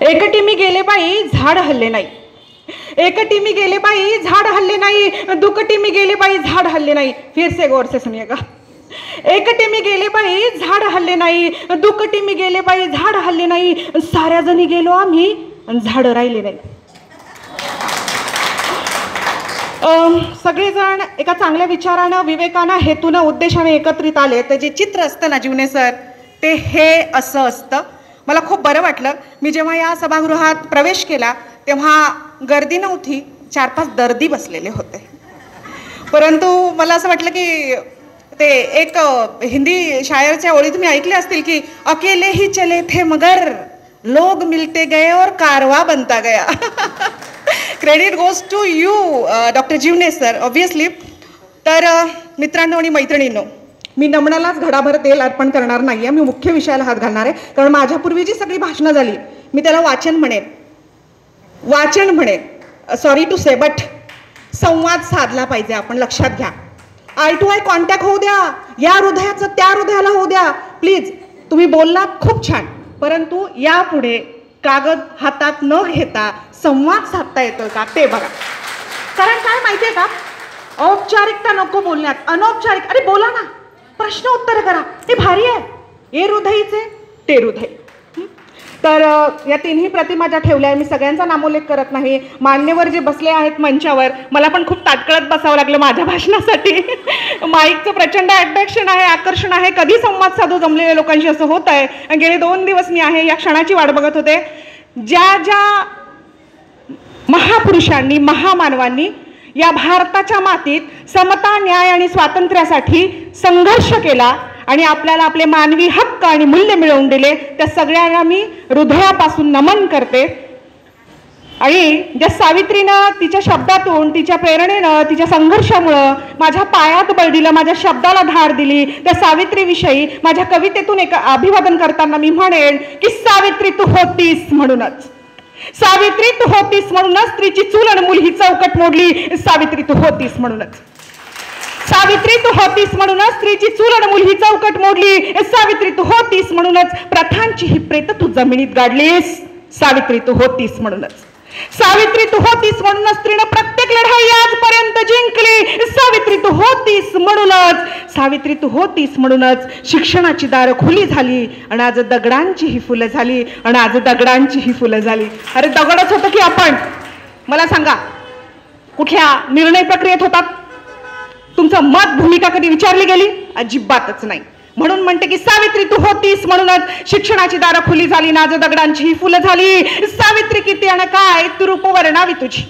एकटी मी गेले बाई झाड हल्ले नाही, एकटी मी गेले बाई झाड हल्ले नाही, दुकटी मी गेले बाई झाड हल्ले नाही. फिर से गौर से सुनिएगा. एकटी मी गेले बाई झाड हल्ले नाही, दुकटी मी गेले बाई झाड हल्ले नाही, साऱ्या जणी गेलो आम्ही झाड राहिले नाही. सगळेजण एका चांगल्या विचारानं, विवेकानं, हेतूनं, उद्देशाने एकत्रित आले तर जे चित्र असतं ना जीवने सर, ते हे असं असतं. मला खूप बरं वाटलं. मी जेव्हा या सभागृहात प्रवेश केला तेव्हा गर्दी नव्हती, 4-5 दर्दी बसलेले होते. परंतु मला असं वाटलं की ते एक हिंदी शायरच्या ओळी तुम्ही ऐकले असतील की अकेले ही चले थे मगर लोग मिलते गए और कारवा बनता गया. Credit goes to you doctor Jivane sir obviously. तर मित्रांनो आणि मैत्रिणींनो, मी नमनालाच घडाभर तेल अर्पण करणार नाही आहे. मी मुख्य विषयाला हात घालणार आहे. कारण माझ्यापूर्वी जी सगळी भाषणं झाली मी त्याला वाचन म्हणेन. सॉरी टू से बट संवाद साधला पाहिजे आपण, लक्षात घ्या. आय टू आय कॉन्टॅक्ट होऊ द्या. या हृदयाचं त्या हृदयाला होऊ द्या प्लीज. तुम्ही बोललात खूप छान, परंतु यापुढे कागद हातात न घेता संवाद साधता येतो का ते बघा. कारण काय माहितीये का, औपचारिकता नको बोलण्यात, अनौपचारिक. अरे बोला ना, प्रश्न उत्तर करा, ते भारी आहे. ए हृदयीचे ते हृदय. तर या तिन्ही प्रतिमा ज्या ठेवल्या आहे, मी सगळ्यांचा नामोल्लेख करत नाही. मान्यवर जे बसले आहेत मंचावर, मला पण खूप ताटकळत बसावं लागलं माझ्या भाषणासाठी. माईकचं प्रचंड अट्रॅक्शन आहे, आकर्षण आहे. कधी संवाद साधू जमलेल्या लोकांशी असं होत आहे. गेले 2 दिवस मी आहे या क्षणाची वाट बघत होते. ज्या महापुरुषांनी, महामानवांनी या भारताच्या मातीत समता, न्याय आणि स्वातंत्र्यासाठी संघर्ष केला आणि आपल्याला आपले मानवी हक्क आणि मूल्य मिळवून दिले, त्या सगळ्यांना मी हृदयापासून नमन करते. आणि ज्या सावित्रीनं तिच्या शब्दातून, तिच्या प्रेरणेनं, तिच्या संघर्षामुळं माझ्या पायात बळ दिलं, माझ्या शब्दाला धार दिली, त्या सावित्रीविषयी माझ्या कवितेतून एक अभिवादन करताना मी म्हणेन की सावित्री तू होतीस म्हणूनच, सावित्री तू होतीस म्हणूनच स्त्रीची चूल आणि मूल ही चौकट मोडली. सावित्री तू होतीस म्हणूनच, सावित्री तू होतीस म्हणूनच स्त्रीची चूल आणि मूल ही चौकट मोडली. सावित्री तू होतीस म्हणूनच प्रथांची ही प्रेत तू जमिनीत गाडलीस. सावित्री तू होतीस म्हणूनच, सावित्री तू होतीस म्हणूनच स्त्रीनं प्रत्येक लढाई आजपर्यंत जिंकली. सावित्री तू होतीस म्हणूनच, सावित्री तू होतीस म्हणूनच शिक्षणाची दारं खुली झाली आणि आज दगडांची ही फुलं झाली, आणि आज दगडांची ही फुलं झाली. अरे दगडच होतं की आपण? मला सांगा, कुठल्या निर्णय प्रक्रियेत होतात? तुमचं मत, भूमिका कधी विचारली गेली? अजिबातच नाही. म्हणून म्हणते की सावित्री तू होतीस म्हणूनच शिक्षणाची दारं खुली झाली, नाज दगडांची ही फुलं झाली. सावित्री किती अन काय ती रूप वर्णावी तुझी,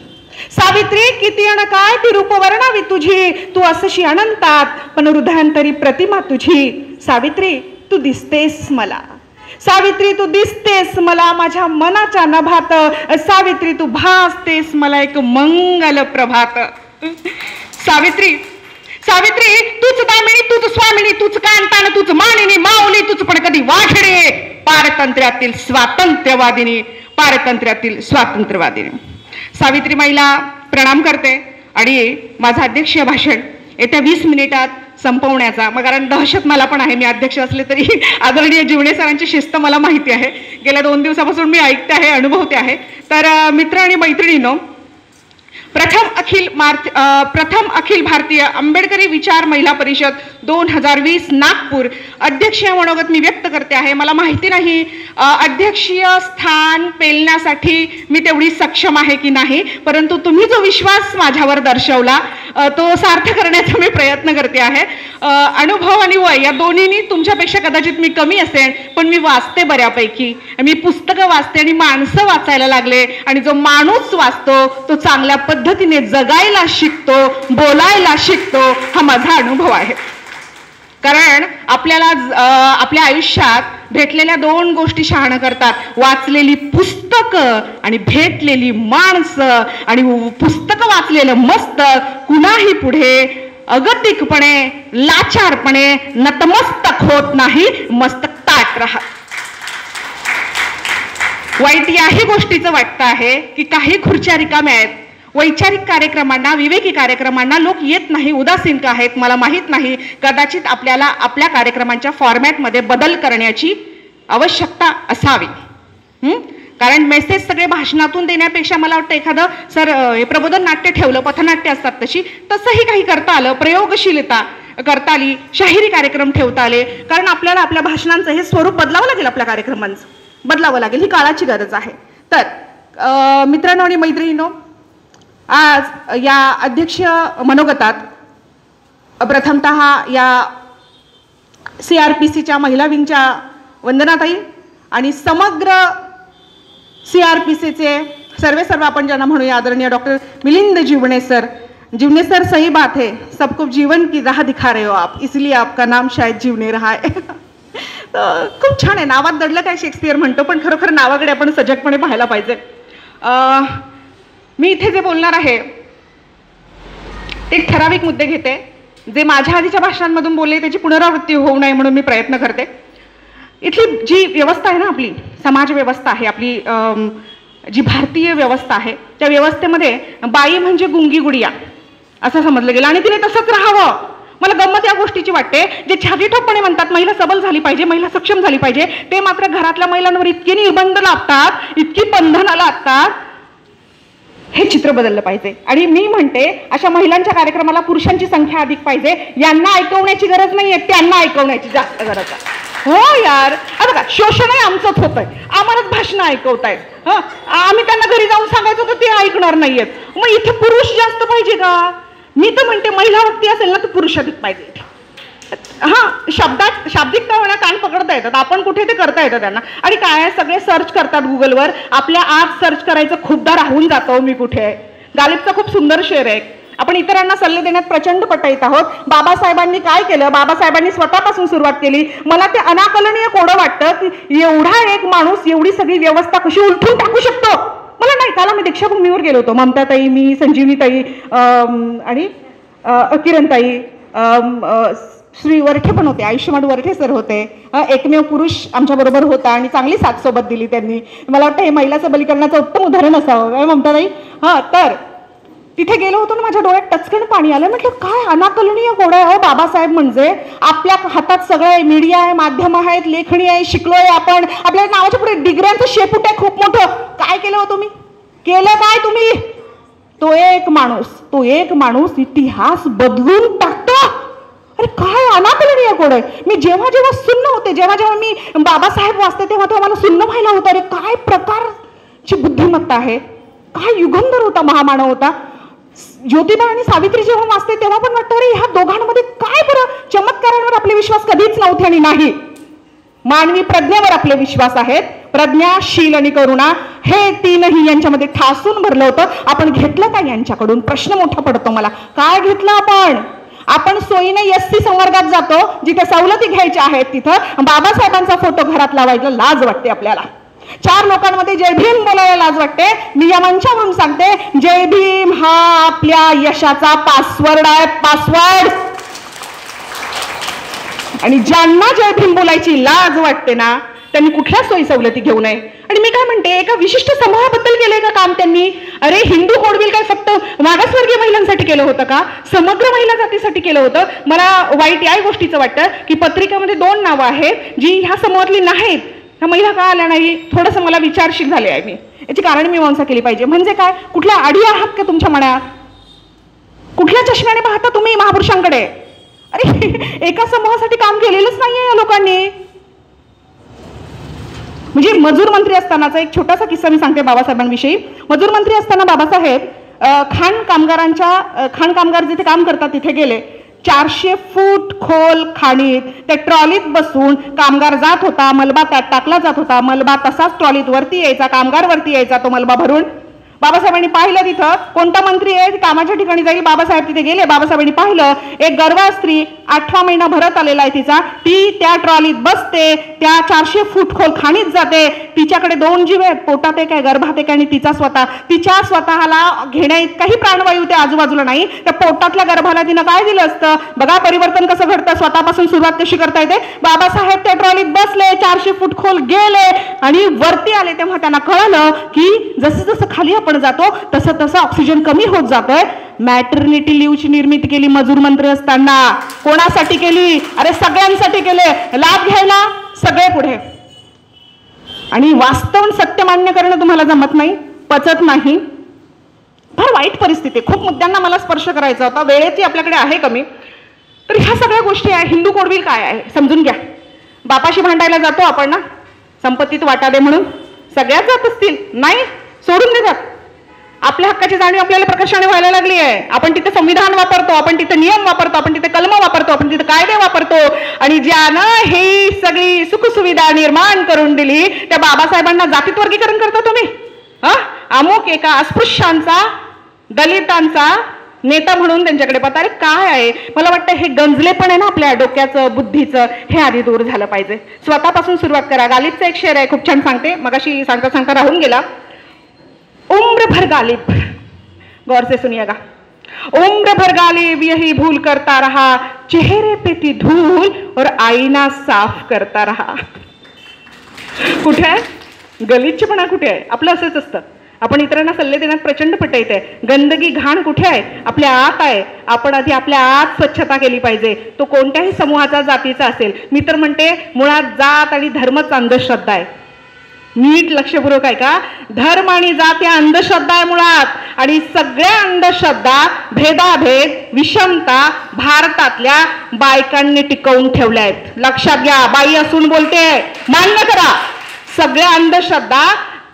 सावित्री किती अन काय ती रूप वर्णावी तुझी. तू असशी अनंतात पण हृदयांतरी प्रतिमा तुझी. सावित्री तू दिसतेस मला, सावित्री तू दिसतेस मला माझ्या मनाच्या नभात. सावित्री तू भासतेस मला एक मंगल प्रभात. सावित्री, सावित्री तूच दामिनी, तूच स्वामिनी, तूच कांतान, तूच मानिनी, माऊली, तूच पण कधी वाघडे. पारतंत्र्यातील स्वातंत्र्यवादिनी, पारतंत्र्यातील स्वातंत्र्यवादिनी. सावित्री माईला प्रणाम करते आणि माझं अध्यक्षीय भाषण येत्या 20 मिनिटात संपवण्याचा, मग कारण दहशत मला पण आहे, मी अध्यक्ष असले तरी आदरणीय जीवने सरांची शिस्त मला माहिती आहे. गेल्या 2 दिवसापासून मी ऐकते आहे, अनुभवते आहे. तर मित्र आणि मैत्रिणींनो, प्रथम अखिल भारतीय आंबेडकरी विचार महिला परिषद 2020 नागपूर अध्यक्षीय मनोगत मी व्यक्त करते आहे. मला माहिती नाही अध्यक्षीय स्थान पेलण्यासाठी मी तेवढी सक्षम आहे की नाही, परंतु तुम्ही जो विश्वास माझ्यावर दर्शवला तो सार्थ करण्याचा मी प्रयत्न करते आहे. अनुभव आणि वय या दोन्हीनी तुमच्यापेक्षा कदाचित मी कमी असेल, पण मी वाचते बऱ्यापैकी. मी पुस्तकं वाचते आणि माणसं वाचायला लागले, आणि जो माणूस वाचतो तो चांगल्या पद्धतीने जगायला शिकतो, बोलायला शिकतो. हा माझा अनुभव आहे. कारण आपल्याला आपल्या आयुष्यात भेटलेल्या 2 गोष्टी शहाणं करतात, वाचलेली पुस्तकं आणि भेटलेली माणसं. आणि पुस्तकं वाचलेलं मस्तक कुणाही पुढे अगतिकपणे, लाचारपणे नतमस्तक होत नाही, मस्तक ताट राहत. वाईट याही गोष्टीचं वाटतं आहे की काही खुर्च्या रिकाम्या आहेत, वैचारिक कार्यक्रमांना, विवेकी कार्यक्रमांना लोक येत नाही, उदासीन का आहेत मला माहीत नाही. कदाचित आपल्याला आपल्या कार्यक्रमांच्या फॉर्मॅटमध्ये बदल करण्याची आवश्यकता असावी. कारण मेसेज सगळे भाषणातून देण्यापेक्षा मला वाटतं एखादं हे प्रबोधन नाट्य ठेवलं, पथनाट्य असतात तशी, तसंही काही करता आलं, प्रयोगशीलता करता आली, शाहिरी कार्यक्रम ठेवता आले. कारण आपल्याला आपल्या भाषणांचं हे स्वरूप बदलावं लागेल, आपल्या कार्यक्रमांचं बदलावं लागेल, ही काळाची गरज आहे. तर मित्रांनो आणि मैत्रिणींनो, आज या अध्यक्ष मनोगतात प्रथमतः या CRPCच्या महिला विंगच्या वंदनाताई आणि समग्र CRPCचे सर्व आपण ज्यांना म्हणूया आदरणीय डॉक्टर मिलिंद जीवणे सर. जीवने सर, सही बात है, सबको जीवन की राह दिखा रहे हो आप, इसलिए आपका नाम शायद जीवने रहा है. खूप छान आहे. नावात दडलं काय शेक्सपियर म्हणतो, पण खरोखर नावाकडे आपण सजगपणे पाहायला पाहिजे. मी इथे जे बोलणार आहे ते एक ठराविक मुद्दे घेते, जे माझ्या आधीच्या भाषणांमधून बोलले त्याची पुनरावृत्ती होऊ नये म्हणून मी प्रयत्न करते. इथली जी व्यवस्था आहे ना, आपली समाज व्यवस्था आहे, आपली जी भारतीय व्यवस्था आहे, त्या व्यवस्थेमध्ये बाई म्हणजे गुंगी गुडिया असं समजलं गेलं आणि तिने तसंच राहावं. मला गंमत या गोष्टीची वाटते, जे छातीठोकपणे म्हणतात महिला सबल झाली पाहिजे, महिला सक्षम झाली पाहिजे, ते मात्र घरातल्या महिलांवर इतके निर्बंध लादतात, इतकी बंधनं लादतात. हे चित्र बदललं पाहिजे. आणि मी म्हणते अशा महिलांच्या कार्यक्रमाला पुरुषांची संख्या अधिक पाहिजे. यांना ऐकवण्याची गरज नाहीये, त्यांना ऐकवण्याची जास्त गरज आहे. हो यार, बघा, शोषणही आमचंच होतंय, आम्हालाच भाषणं ऐकवतायत. आम्ही त्यांना घरी जाऊन सांगायचं तर ते ऐकणार नाहीयेत. मग इथे पुरुष जास्त पाहिजे का? मी तर म्हणते महिला व्यक्ती असेल ना तर पुरुष अधिक पाहिजे. शाब्दिकता होण्या कान पकडता येतात, आपण कुठे ते करता येतं त्यांना. आणि काय सगळे सर्च करतात गुगलवर, आपल्या आज सर्च करायचं खूपदा राहून जातो मी कुठे आहे. गालिबचा खूप सुंदर शेर आहे, आपण इतरांना सल्ले देण्यात प्रचंड पटईत आहोत. बाबासाहेबांनी काय केलं, बाबासाहेबांनी स्वतःपासून सुरुवात केली. मला ते अनाकलनीय कोडं वाटतं की एवढा एक माणूस एवढी सगळी व्यवस्था कशी उलटून टाकू शकतो. मला नाही, काल आम्ही दीक्षाभूमीवर गेलो होतो, ममताताई, मी, संजीवनीताई आणि किरणताई, श्री वरठे पण होते, आयुष्यमान वरठे सर होते, एकमेव पुरुष आमच्याबरोबर होता आणि चांगली साथ सोबत दिली त्यांनी. मला वाटतं हे महिला सबलीकरणाचं उत्तम उदाहरण असावं काय ममताताई. तर तिथे गेलो होतो ना, माझ्या डोळ्यात टचकन पाणी आलं. म्हटलं काय अनाकलनीय कोड आहे हो बाबासाहेब. म्हणजे आपल्या हातात सगळं मीडिया आहे, माध्यम आहेत, लेखणी आहे, शिकलोय आपण, आपल्या नावाच्या पुढे डिग्र्यांचं शेपूट आहे खूप मोठं. काय केलं हो तुम्ही, केलं काय तुम्ही? तो एक माणूस इतिहास बदलून टाकतो. अरे काय अनाकलनीय कोड आहे. मी जेव्हा सुन्न होते, जेव्हा मी बाबासाहेब वाचते तेव्हा मला सुन्न व्हायला होतं. अरे काय प्रकारची बुद्धिमत्ता आहे, काय युगंधर होता, महामानव होता. ज्योतिबा आणि सावित्री जेव्हा वाचते तेव्हा पण वाटतं अरे ह्या दोघांमध्ये काय बरं, चमत्कारांवर आपले विश्वास कधीच नव्हते आणि नाही, मानवी प्रज्ञेवर आपले विश्वास आहेत. प्रज्ञा, शील आणि करुणा हे तीनही यांच्यामध्ये ठासून भरलं होतं. आपण घेतलं का यांच्याकडून? प्रश्न मोठा पडतो मला. काय घेतलं आपण सोयीने SC संवर्गात जातो, जिथे सवलती घ्यायच्या आहेत तिथं बाबासाहेबांचा फोटो घरात लावायला लाज वाटते आपल्याला. 4 लोकांमध्ये जय भीम बोलायला लाज वाटते. मी या मंचावरून सांगते, जय भीम हा आपल्या यशाचा पासवर्ड आहे, पासवर्ड. आणि ज्यांना जय भीम बोलायची लाज वाटते ना, त्यांनी कुठल्या सोयी सवलती घेऊ नये. आणि मी काय म्हणते, एका विशिष्ट समूहाबद्दल केलंय का काम त्यांनी? अरे हिंदू कोड बिल काय फक्त मागासवर्गीय महिलांसाठी केलं होतं का? समग्र महिला जातीसाठी केलं होतं. मला वाईट या गोष्टीचं वाटतं की पत्रिकामध्ये 2 नावं आहेत जी ह्या समूहातली नाहीत. ह्या महिला का आल्या नाही, थोडंसं मला विचारशील झाले आहे. मी याची कारण मीमांसा केली पाहिजे. म्हणजे काय, कुठल्या आडी आहात का तुमच्या मनात? कुठल्या चष्म्याने पाहता तुम्ही महापुरुषांकडे? अरे एका समूहासाठी काम केलेलंच नाहीये या लोकांनी. म्हणजे मजूर मंत्री असतानाचा एक छोटासा किस्सा मी सांगते बाबासाहेबांविषयी. मजूर मंत्री असताना बाबासाहेब खाण कामगार जिथे काम करतात तिथे गेले. 400 फूट खोल खाणीत त्या ट्रॉलीत बसून कामगार जात होता, मलबा त्यात टाकला जात होता, मलबा तसाच ट्रॉलीत वरती यायचा, कामगार वरती यायचा तो मलबा भरून. बाबासाहेबांनी पाहिलं तिथं कोणता मंत्री आहे कामाच्या ठिकाणी जाईल, बाबासाहेब तिथे गेले. बाबासाहेबांनी पाहिलं एक गर्भा स्त्री 8वा महिना भरत आलेला आहे तिचा, ती त्या ट्रॉलीत बसते, त्या 400 फूट खोल खाणीत जाते. तिच्याकडे 2 जीव आहेत, पोटात एक आहे, गर्भात एक, आणि तिचा तिच्या स्वतःला घेण्या इतकाही प्राणवायू त्या आजूबाजूला नाही. त्या पोटातल्या गर्भाला तिनं काय दिलं असतं बघा. परिवर्तन कसं घडतं, स्वतःपासून सुरुवात कशी करता येते. बाबासाहेब त्या ट्रॉलीत बसले, 400 फूट खोल गेले आणि वरती आले. तेव्हा त्यांना कळलं की जसं जसं खाली आपण जातो तसं तसं ऑक्सिजन कमी होत जातोय. मॅटर्निटी लिव्हची निर्मिती केली मजूर मंत्री असताना. कोणासाठी केली? अरे सगळ्यांसाठी केले. लाभ घ्यायला सगळे पुढे. आणि वास्तव सत्य मान्य करणं तुम्हाला जमत नाही, पचत नाही. फार वाईट परिस्थिती. खूप मुद्द्यांना मला स्पर्श करायचा होता, वेळेची आपल्याकडे आहे कमी. तर ह्या सगळ्या गोष्टी आहे. हिंदू कोडविल काय आहे समजून घ्या. बापाशी भांडायला जातो आपण ना, संपत्तीत वाटा दे म्हणून. सगळ्याच जात असतील, नाही सोडून देतात. आपल्या हक्काची जाणीव आपल्याला प्रकर्षाने व्हायला लागली आहे. आपण तिथे संविधान वापरतो, आपण तिथे नियम वापरतो, आपण तिथे कलम वापरतो, आपण तिथे कायदे वापरतो. आणि ज्यानं ही सगळी सुखसुविधा निर्माण करून दिली त्या बाबासाहेबांना जातीत वर्गीकरण करता तुम्ही. अमुक एका अस्पृश्यांचा, दलितांचा नेता म्हणून त्यांच्याकडे पता. अरे काय आहे. मला वाटतं हे गंजले पण आहे ना आपल्या डोक्याचं, बुद्धीचं, हे आधी दूर झालं पाहिजे. स्वतःपासून सुरुवात करा. गालिबचा एक शेर आहे, खूप छान सांगते, मगाशी सांगता सांगता राहून गेला. उम्र भर गालिब, गौर से सुनिएगा. उम्र भर गालिब यही भूल करता रहा, चेहरे पे थी धूल और आईना साफ करता रहा. कुठे आहे गलिच्छपणा, कुठे आहे. आपलं असंच असतं. आपण इतरांना सल्ले देण्यात प्रचंड पटाईत आहे. गंदगी घाण कुठे आहे, आपल्या आत आहे. आपण आधी आपल्या आत स्वच्छता केली पाहिजे. तो कोणत्याही समूहाचा, जातीचा असेल. मी तर म्हणते मुळात जात आणि धर्मच अंधश्रद्धा आहे. नीट लक्षपूर्वक आहे का. धर्म आणि जात या अंधश्रद्धा आहे मुळात. आणि सगळ्या अंधश्रद्धा, भेदाभेद, विषमता भारतातल्या बायकांनी टिकवून ठेवल्या आहेत. लक्षात घ्या. बाई असून बोलते, मान्य करा. सगळ्या अंधश्रद्धा,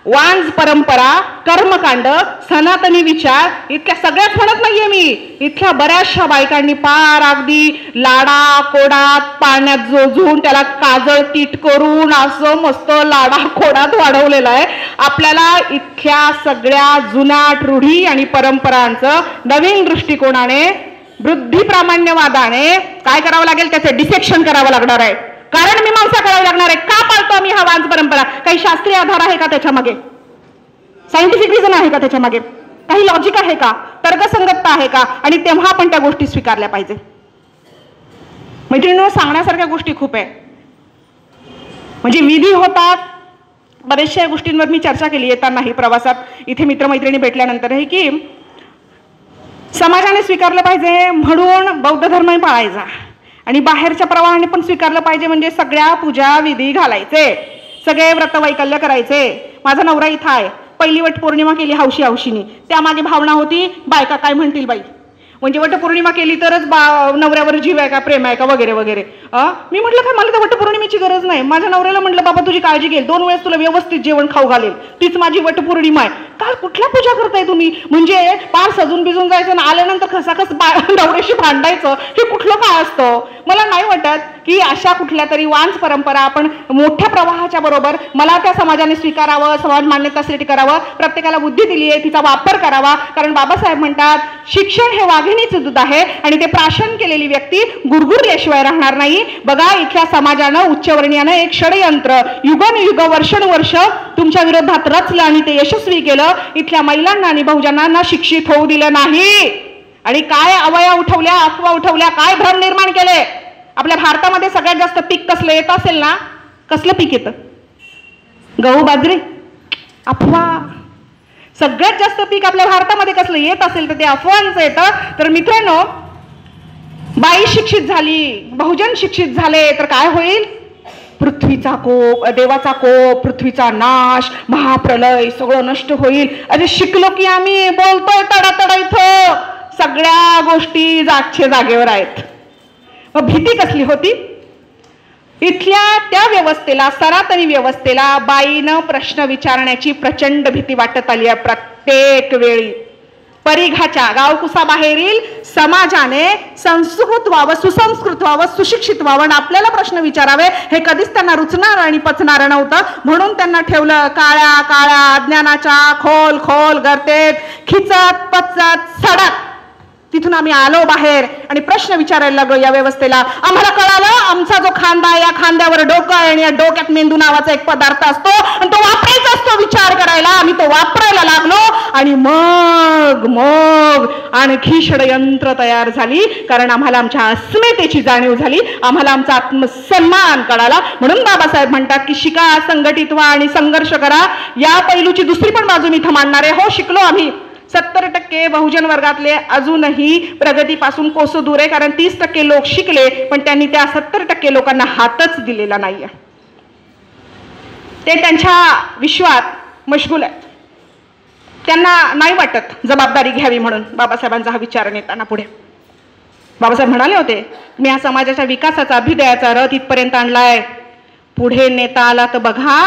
वांज परंपरा, कर्मकांड, सनातनी विचार, इतक्या सगळ्याच म्हणत नाहीये मी. इथल्या बऱ्याचशा बायकांनी पार अगदी लाडा कोडात पाण्यात जोजून त्याला काजळ तीट करून असं मस्त लाडा कोडात वाढवलेलं आहे. आपल्याला इथल्या सगळ्या जुनाट रूढी आणि परंपरांचं नवीन दृष्टिकोनाने, बुद्धिप्रामाण्यवादाने काय करावं लागेल, त्याचे डिसेक्शन करावं लागणार आहे. कारण मीमांसा करावी लागणार आहे. का पाळतो आम्ही हा वांज परंपरा. काही शास्त्रीय आधार आहे का त्याच्या मागे, सायंटिफिक रिझन आहे का त्याच्या मागे, काही लॉजिक आहे का, तर्कसंगतता आहे का. आणि तेव्हा आपण त्या गोष्टी स्वीकारल्या पाहिजे. मैत्रिणींनो, सांगण्यासारख्या गोष्टी खूप आहे. म्हणजे विधी होतात, बऱ्याचशा गोष्टींवर मी चर्चा केली येतानाही प्रवासात, इथे मित्रमैत्रिणी भेटल्यानंतरही, की समाजाने स्वीकारलं पाहिजे म्हणून बौद्ध धर्मही पाळायचा आणि बाहेरच्या प्रवाहाने पण स्वीकारलं पाहिजे म्हणजे सगळ्या पूजा विधी घालायचे, सगळे व्रतवैकल्य करायचे. माझा नवरा इथं आहे, पहिली वटपौर्णिमा केली हौशी हौशीनी. त्यामागे भावना होती बायका काय म्हणतील बाई, म्हणजे वटपौर्णिमा केली तरच नवऱ्यावर जीव आहे का, प्रेम आहे का, वगैरे वगैरे. मी म्हटलं काय मला तर वटपौर्णिमेची गरज नाही. माझ्या नवऱ्याला म्हटलं बाबा तुझी काळजी घेईल, 2 वेळेस तुला व्यवस्थित जेवण खाऊ घालेल, तीच माझी वटपौर्णिमा आहे. काल कुठल्या पूजा करताय तुम्ही, म्हणजे पार सजून बिजून जायचं ना आल्यानंतर खसाखस नवऱ्याशी भांडायचं, हे कुठलं काय असतं. मला नाही वाटत की अशा कुठल्या तरी वांज परंपरा आपण मोठ्या प्रवाहाच्या बरोबर मला त्या समाजाने स्वीकारावं, समाज मान्यता सेट करावं. प्रत्येकाला बुद्धी दिली आहे, तिचा वापर करावा. कारण बाबासाहेब म्हणतात शिक्षण हे वाघिणीचं दूध आहे आणि ते प्राशन केलेली व्यक्ती गुरगुरल्याशिवाय राहणार नाही. बघा इथल्या समाजानं, उच्चवर्णीयानं एक षडयंत्र युगनयुग वर्षानुवर्ष तुमच्या विरोधात रचलं आणि ते यशस्वी केलं. इथल्या महिलांना आणि बहुजनांना शिक्षित होऊ दिलं नाही. आणि काय अवया उठवल्या, अफवा उठवल्या, काय भ्रम निर्माण केले. आपल्या भारतामध्ये सगळ्यात जास्त पीक कसलं येत असेल ना, कसलं पीक येतं, गहू बाजरी, अफवा. सगळ्यात जास्त पीक आपल्या भारतामध्ये कसलं येत असेल तर ते अफवांचं येतं. तर मित्रांनो, बाई शिक्षित झाली, बहुजन शिक्षित झाले तर काय होईल, पृथ्वीचा कोप, देवाचा कोप, पृथ्वीचा नाश, महाप्रलय सगळं नष्ट होईल. अरे शिकलो की आम्ही बोलतोय तडातडा, इथं सगळ्या गोष्टी जागच्या जागेवर आहेत. मग भीती कसली होती. इथल्या त्या व्यवस्थेला, सनातनी व्यवस्थेला बाईनं प्रश्न विचारण्याची प्रचंड भीती वाटत आली आहे प्रत्येक वेळी. परिघाच्या गावकुसाबाहेरील समाजाने संस्कृत व्हावं, सुसंस्कृत व्हावं, सुशिक्षित व्हावं आणि आपल्याला प्रश्न विचारावे हे कधीच त्यांना रुचणार आणि पचणार नव्हतं. म्हणून त्यांना ठेवलं काळ्या काळ्या अज्ञानाच्या खोल खोल गर्तेत, खिचत पचत सडत. तिथून आम्ही आलो बाहेर आणि प्रश्न विचारायला लागलो या व्यवस्थेला. आम्हाला कळालं आमचा जो खांदा आहे, या खांद्यावर डोकं आहे आणि या डोक्यात मेंदू नावाचा एक पदार्थ असतो आणि तो वापरायचा असतो विचार करायला. आम्ही तो वापरायला लागलो आणि मग मग आणखी षडयंत्र तयार झाली. कारण आम्हाला आमच्या अस्मितेची जाणीव झाली, आम्हाला आमचा आत्मसन्मान कळाला. म्हणून बाबासाहेब म्हणतात की शिका, संघटित व्हा आणि संघर्ष करा. या पैलूची दुसरी पण बाजू मी इथं मांडणार आहे. हो शिकलो आम्ही. 70% बहुजन वर्गातले अजूनही प्रगतीपासून कोसो दूर आहे. कारण 30% लोक शिकले पण त्यांनी त्या 70% लोकांना हातच दिलेला नाहीये. ते त्यांच्या विश्वात मशगूल आहेत. त्यांना नाही वाटत जबाबदारी घ्यावी म्हणून बाबासाहेबांचा हा विचार नेताना पुढे. बाबासाहेब म्हणाले होते, मी या समाजाच्या विकासाचा अभ्युदयाचा रथ इथपर्यंत आणलाय, पुढे नेता आला तर बघा,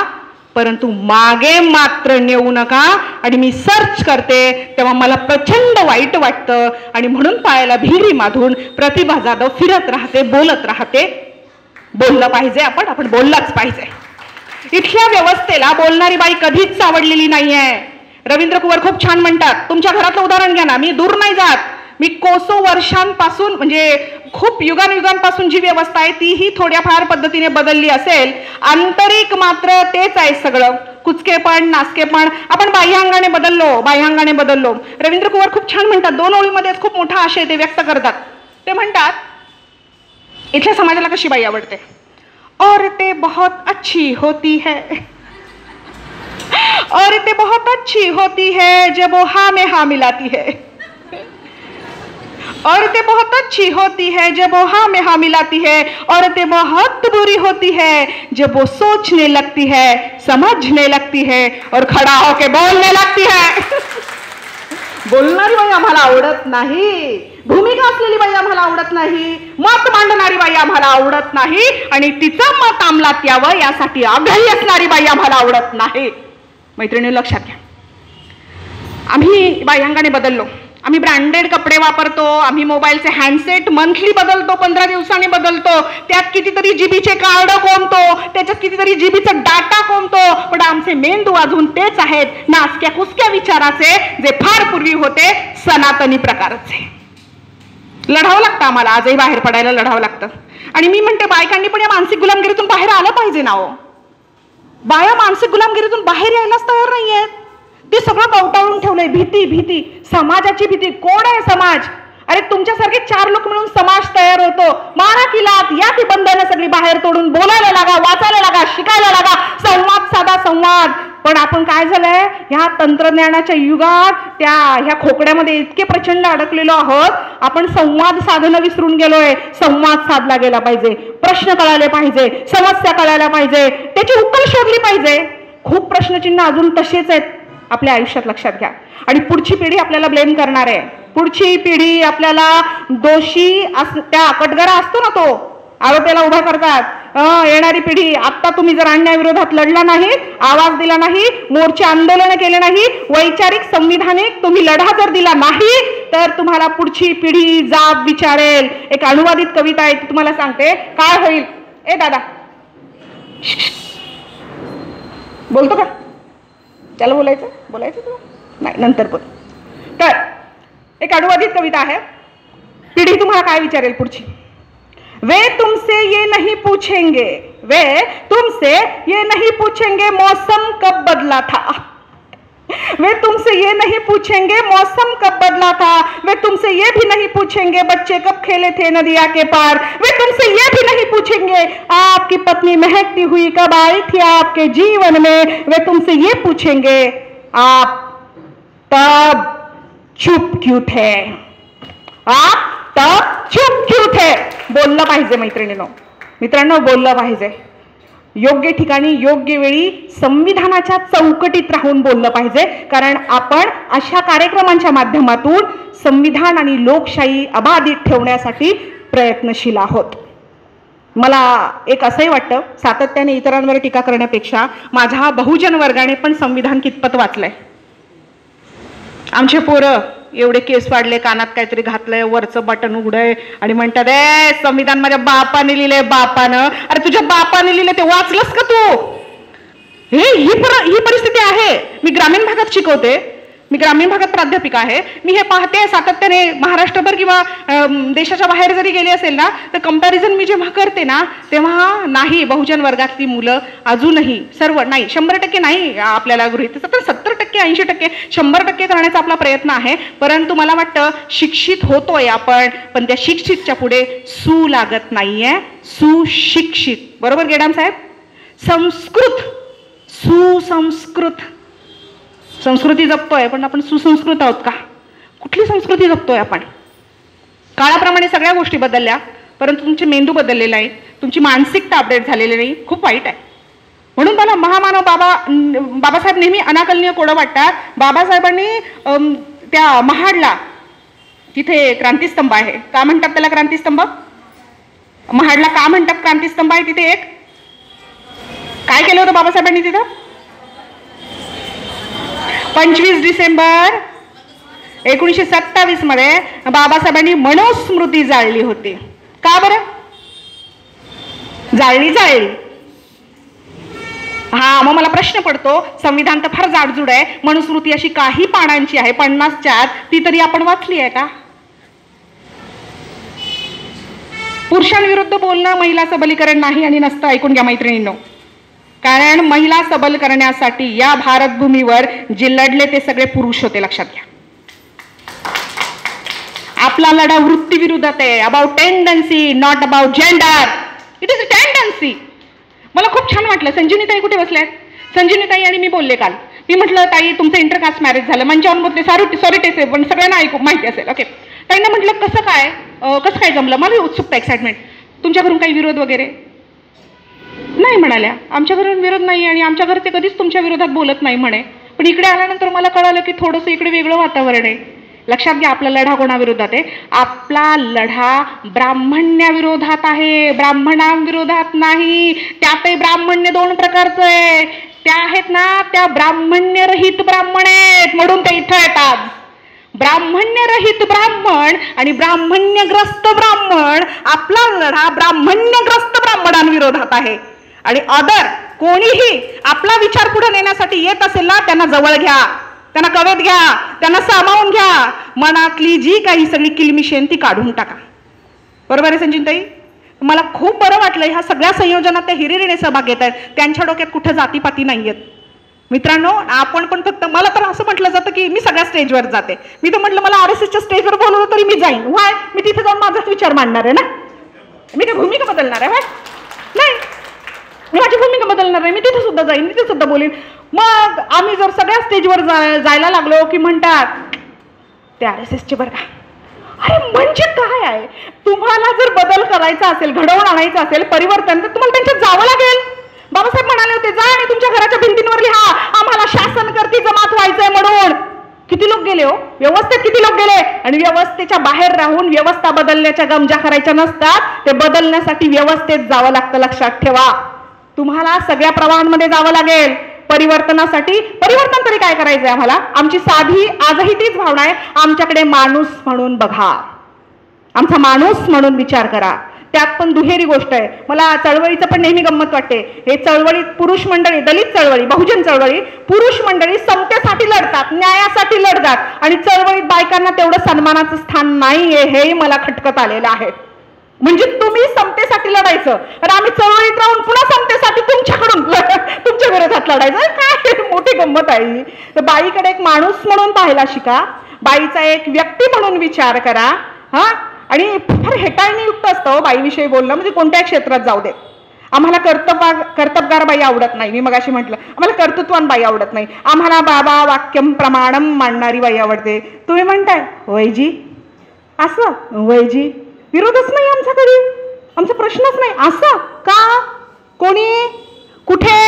परंतु मागे मात्र नेऊ नका. आणि मी सर्च करते तेव्हा मला प्रचंड वाईट वाटतं आणि म्हणून पायाला भिरी माधून प्रतिभा जाधव फिरत राहते, बोलत राहते. बोललं पाहिजे, आपण बोललाच पाहिजे. इथल्या व्यवस्थेला बोलणारी बाई कधीच आवडलेली नाहीये. रवींद्र कुंवर खूप छान म्हणतात, तुमच्या घरातलं उदाहरण घ्या ना, मी दूर नाही जात, मी कोसो वर्षांपासून म्हणजे खूप युगानुयुगांपासून जी व्यवस्था आहे तीही थोड्याफार पद्धतीने बदलली असेल, आंतरिक मात्र तेच आहे सगळं. कुचकेपण, नासकेपण आपण बाह्यांगाने बदललो. रवींद्र कुंवर खूप छान म्हणतात, 2 ओळीमध्येच खूप मोठा आशय ते व्यक्त करतात. ते म्हणतात, इथल्या समाजाला कशी बाई आवडते, औरतें बहुत अच्छी होती है, औरतें बहुत अच्छी होती है जब वो हाँ में हाँ मिलाती है, औरतें बहुत अच्छी होती है जब वो हाँ में हाँ मिलाती है, औरतें बहुत बुरी होती है जब वो सोचने लगती है, समझने लगती है और खड़ा होके बोलने लगती है. बोलणारी बाई आम्हाला आवडत नाही, भूमिका असलेली बाई आम्हाला आवडत नाही, मत मांडणारी बाई आम्हाला आवडत नाही आणि तिचं मत अंमलात यावं यासाठी आग्रही असणारी बाई आम्हाला आवडत नाही. मैत्रिणी लक्षात घ्या, आम्ही बाह्यांगाने बदललो, आम्ही ब्रँडेड कपडे वापरतो, आम्ही मोबाईलचे हँडसेट मंथली बदलतो, 15 दिवसांनी बदलतो, त्यात कितीतरी जीबीचे कार्ड कोंबतो, त्याच्यात कितीतरी जीबीचा डाटा कोंबतो, पण आमचे मेंदू अजून तेच आहेत, नासक्या कुसक्या विचाराचे, जे फार पूर्वी होते सनातनी प्रकारचे. लढावं लागतं आम्हाला, आजही बाहेर पडायला लढावं लागतं. आणि मी म्हणते बायकांनी पण या मानसिक गुलामगिरीतून बाहेर आलं पाहिजे ना हो. बाया मानसिक गुलामगिरीतून बाहेर यायलाच तयार नाहीयेत. ते सगळं कवटाळून ठेवलंय, भीती, समाजाची भीती. कोण आहे समाज? अरे तुमच्यासारखे 4 लोक मिळून समाज तयार होतो. मारा की लात, या की बंधनं सगळी बाहेर तोडून बोलायला लागा, वाचायला लागा, शिकायला लागा, संवाद साधा संवाद. पण आपण काय झालंय, ह्या तंत्रज्ञानाच्या युगात ह्या खोकड्यामध्ये इतके प्रचंड अडकलेलो आहोत, आपण संवाद साधणं विसरून गेलोय. संवाद साधला गेला पाहिजे, प्रश्न कळाले पाहिजे, समस्या कळायला पाहिजे, त्याची उकल शोधली पाहिजे. खूप प्रश्नचिन्ह अजून तसेच आहेत आपल्या आयुष्यात, लक्षात घ्या. आणि पुढची पिढी आपल्याला ब्लेम करणार आहे. पुढची पिढी आपल्याला दोषी त्या कटगरा असतो ना, तो आरोपीला उभा करतात. येणारी पिढी, आता तुम्ही जर अन्यायाविरोधात लढला नाही, आवाज दिला नाही, मोर्चे आंदोलन केले नाही, वैचारिक संविधानिक तुम्ही लढा जर दिला नाही, तर तुम्हाला पुढची पिढी जाब विचारेल. एक अनुवादित कविता आहे, तुम्हाला सांगते काय होईल. ए दादा बोलतो का? त्याला बोलायचं तुला नाही, नंतर बोल. तर एक अनुवादित कविता आहे. पिढी तुम्हाला काय विचारेल पुढची. वे तुमसे ये नहीं पूछेंगे मौसम कब बदला था, वे तुमसे ये नहीं पूछेंगे मौसम कब बदला था, वे तुमसे ये भी नहीं पूछेंगे बच्चे कब खेले थे नदिया के पार, वे तुमसे ये भी नहीं पूछेंगे आपकी पत्नी महकती हुई कब आई थी आपके जीवन में, वे तुमसे ये पूछेंगे आप तब चुप क्यों थे, आप तब चुप क्यों थे. बोललं पाहिजे मित्रांनो, बोललं पाहिजे. योग्य ठिकाणी योग्य वेळी संविधानाच्या चौकटीत राहून बोललं पाहिजे. कारण आपण अशा कार्यक्रमांच्या माध्यमातून संविधान आणि लोकशाही अबाधित ठेवण्यासाठी प्रयत्नशील आहोत. मला एक असंही वाटतं, सातत्याने इतरांवर टीका करण्यापेक्षा माझ्या बहुजन वर्गाने पण संविधान कितपत वाचलंय. आमचे पोरं एवढे केस वाढले, कानात काहीतरी घातलंय, वरचं बटन उघडय आणि म्हणतात ए संविधान माझ्या बापाने लिहिलंय, बापानं. अरे तुझ्या बापाने लिहिलंय ते वाचलंस का तू? ही परिस्थिती आहे. मी ग्रामीण भागात शिकवते, मी ग्रामीण भागात प्राध्यापिका आहे. मी हे पाहते सातत्याने, महाराष्ट्रभर किंवा देशाच्या बाहेर जरी गेले असेल ना, तर कंपॅरिझन मी जेव्हा करते ना, तेव्हा नाही बहुजन वर्गातली मुलं अजूनही सर्व नाही, 100% नाही आपल्याला गृहीत, तर 70%, 80%, 100% करण्याचा आपला प्रयत्न आहे. परंतु मला वाटतं शिक्षित होतोय आपण, पण त्या शिक्षितच्या पुढे सू लागत नाहीये, सुशिक्षित. बरोबर गेडाम साहेब? संस्कृत, सुसंस्कृत. संस्कृती जपतोय पण आपण सुसंस्कृत आहोत का? कुठली संस्कृती जपतोय आपण? काळाप्रमाणे सगळ्या गोष्टी बदलल्या, परंतु तुमचे मेंदू बदललेला आहे, तुमची मानसिकता अपडेट झालेली नाही. खूप वाईट आहे. म्हणून मला महामानव बाबासाहेब नेहमी अनाकलनीय कोडं वाटतात. बाबासाहेबांनी त्या महाडला तिथे क्रांतीस्तंभ आहे, का म्हणतात त्याला क्रांतीस्तंभ? महाडला का म्हणतात क्रांतीस्तंभ आहे तिथे? एक काय केलं होतं बाबासाहेबांनी तिथं? 25 डिसेंबर 1927 मध्ये बाबासाहेबांनी मनुस्मृती जाळली होती. का बरं जाळली? हा, मग मला प्रश्न पडतो, संविधान तर फार जाडजूड आहे, मनुस्मृती अशी काही पानांची आहे, 50च्या आत, ती तरी आपण वाचली आहे का? पुरुषांविरुद्ध बोलणं महिला सबलीकरण नाही आणि नसतं. ऐकून घ्या मैत्रिणींनो, कारण महिला सबल करण्यासाठी या भारतभूमीवर जे लढले ते सगळे पुरुष होते, लक्षात घ्या. आपला लढा वृत्ती विरोधात आहे, about tendency, not about gender. It is a tendency. मला खूप छान वाटलं. संजीवनीताई कुठे बसल्यात? संजीवनीताई आणि मी बोलले काल. मी म्हटलं ताई तुमचं इंटरकास्ट मॅरेज झालं, मंचावरून बोलते सॉरी टेसे, पण सगळ्यांना ऐकू माहिती असेल. ओके, ताईंना म्हटलं कसं काय जमलं? मला उत्सुकता, एक्साइटमेंट. तुमच्या घरून काही विरोध वगैरे नाही? म्हणाल्या आमच्या घरून विरोध नाही आणि आमच्या घरचे कधीच तुमच्या विरोधात बोलत नाही म्हणे. पण इकडे आल्यानंतर मला कळालं की थोडंसं इकडे वेगळं वातावरण आहे. लक्षात घ्या, आपला लढा कोणाविरोधात आहे? आपला लढा ब्राह्मण्याविरोधात आहे, ब्राह्मणांविरोधात नाही. त्यातही ब्राह्मण्य 2 प्रकारचं आहे. त्या आहेत ना, त्या ब्राह्मण्यरहित ब्राह्मण आहेत, म्हणून ते इथं येतात. ब्राह्मण्यरहित ब्राह्मण आणि ब्राह्मण्यग्रस्त ब्राह्मण. आपला लढा ब्राह्मण्यग्रस्त ब्राह्मणांविरोधात आहे. आणि अदर कोणीही आपला विचार पुढे नेण्यासाठी येत असेल ना, त्यांना जवळ घ्या, त्यांना कवेत घ्या, त्यांना सामावून घ्या. मनातली जी काही सगळी किलमिशेन ती काढून टाका. बरोबर आहे संजीवताई? मला खूप बरं वाटलं ह्या सगळ्या संयोजनात त्या हिरिरीने सहभाग घेत आहेत. त्यांच्या डोक्यात कुठं जातीपाती नाहीयेत. मित्रांनो, आपण पण फक्त, मला तर असं म्हटलं जातं की मी सगळ्या स्टेजवर जाते. मी तर म्हटलं मला RSSच्या स्टेजवर बोलवलं तरी मी जाईन. व्हाय? मी तिथे जाऊन माझाच विचार मांडणार आहे ना. मी काय भूमिका बदलणार आहे? नाही, मी माझी भूमिका बदलणार आहे. मी तिथे सुद्धा जाईन, तिथे सुद्धा बोलेन. मग आम्ही जर सगळ्या स्टेजवर जायला लागलो की म्हणतात ते RSSचे बरं का. अरे म्हणजे काय आहे? तुम्हाला जर बदल करायचा असेल, घडवून आणायचं असेल, परिवर्तन, तर तुम्हाला त्यांच्यात जावं लागेल. बाबासाहेब म्हणाले होते जा आणि तुमच्या घराच्या भिंतींवर लिहा आम्हाला शासन करती जमात व्हायचंय म्हणून. किती लोक गेले हो व्यवस्थेत? किती लोक गेले? आणि व्यवस्थेच्या बाहेर राहून व्यवस्था बदलण्याच्या गमजा करायच्या नसतात. ते बदलण्यासाठी व्यवस्थेत जावं लागतं, लक्षात ठेवा. तुम्हाला सगळ्या प्रवाहांमध्ये जावं लागेल परिवर्तनासाठी. परिवर्तन तरी काय करायचंय आम्हाला? आमची साधी आजही तीच भावना आहे, आमच्याकडे माणूस म्हणून बघा, आमचा माणूस म्हणून विचार करा. त्यात पण दुहेरी गोष्ट आहे. मला चळवळीचं पण नेहमी गंमत वाटते. हे चळवळीत पुरुष मंडळी, दलित चळवळी, बहुजन चळवळी, पुरुष मंडळी समतेसाठी लढतात, न्यायासाठी लढतात आणि चळवळीत बायकांना तेवढं सन्मानाचं स्थान नाहीये, हेही मला खटकत आलेलं आहे. म्हणजे तुम्ही समतेसाठी लढायचं तर आम्ही चळवळीत राहून पुन्हा समतेसाठी तुमच्याकडून तुमच्या विरोधात लढायचं. काय मोठी गंमत आहे. तर बाईकडे एक माणूस म्हणून पाहायला शिका, बाईचा एक व्यक्ती म्हणून विचार करा. हा, आणि फार हेटाळणीयुक्त असतं बाईविषयी बोलणं, म्हणजे कोणत्याही क्षेत्रात जाऊ दे. आम्हाला कर्तबगार बाई आवडत नाही. मी मगाशी म्हटलं आम्हाला कर्तृत्वान बाई आवडत नाही. आम्हाला बाबा वाक्यम प्रमाणम मांडणारी बाई आवडते. तुम्ही म्हणताय वैजी असं, वैजी विरोधच नाही आमच्याकडे, आमचा प्रश्नच नाही. असं का? कोणी? कुठे?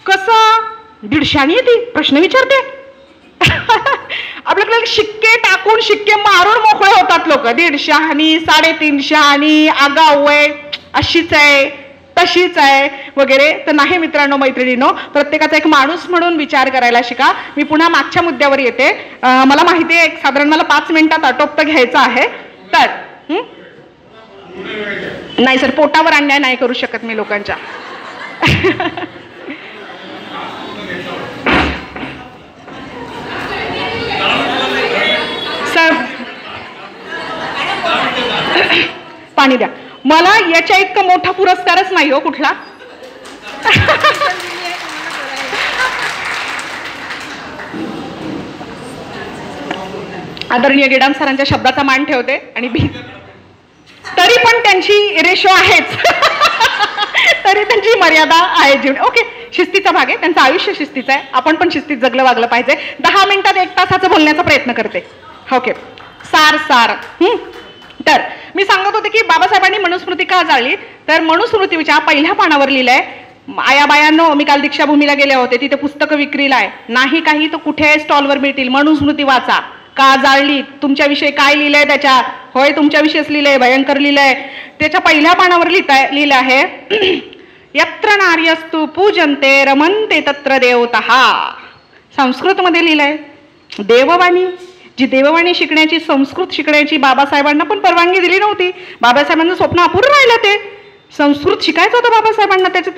कसं? 150 येते प्रश्न विचारते. आपल्याकडे शिक्के टाकून शिक्के मारून मोकळे होतात लोक. 150 350 आगाऊ आहे, अशीच आहे, तशीच आहे वगैरे. तर नाही मित्रांनो, मैत्रिणींनो, प्रत्येकाचा एक माणूस म्हणून विचार करायला शिका. मी पुन्हा मागच्या मुद्द्यावर येते. मला माहिती आहे साधारण मला 5 मिनिटात आटोपतं घ्यायचं आहे. तर नाही सर, पोटावर अन्याय नाही करू शकत मी लोकांच्या. सर पाणी द्या मला. याच्या इतका मोठा पुरस्कारच नाही हो कुठला. आदरणीय गेडाम सरांच्या शब्दाचा मान ठेवते आणि तरी पण त्यांची रेशो आहेच. तरी त्यांची मर्यादा आहे जीवन. ओके, शिस्तीचा भाग आहे, त्यांचं आयुष्य शिस्तीचं आहे. आपण पण शिस्तीत जगलं वागलं पाहिजे. 10 मिनिटात 1 तासाचं बोलण्याचा प्रयत्न करते. ओके, सार. तर मी सांगत होते की बाबासाहेबांनी मनुस्मृती का जाळली. तर मनुस्मृतीच्या पहिल्या पानावर लिहिलंय आया बायांनो, मी काल दीक्षाभूमीला गेले होते, तिथे पुस्तकं विक्रीला आहे. नाही काही तर कुठे स्टॉलवर मिळतील. मनुस्मृती वाचा. का जाळली, तुमच्याविषयी काय लिहिलंय त्याच्यात? होय, तुमच्याविषयीच लिहिलंय, भयंकर लिहिलंय. त्याच्या पहिल्या पानावर लिहिलं आहे यत्र नार्यस्तु पूजन्ते रमन्ते तत्र देवतः. संस्कृतमध्ये लिहिलंय. देववाणी, जी देववाणी शिकण्याची, संस्कृत शिकण्याची बाबासाहेबांना पण परवानगी दिली नव्हती. बाबासाहेबांचं स्वप्न अपूर्ण राहिलं. ते संस्कृत शिकायचं होतं बाबासाहेबांना, त्याच्यात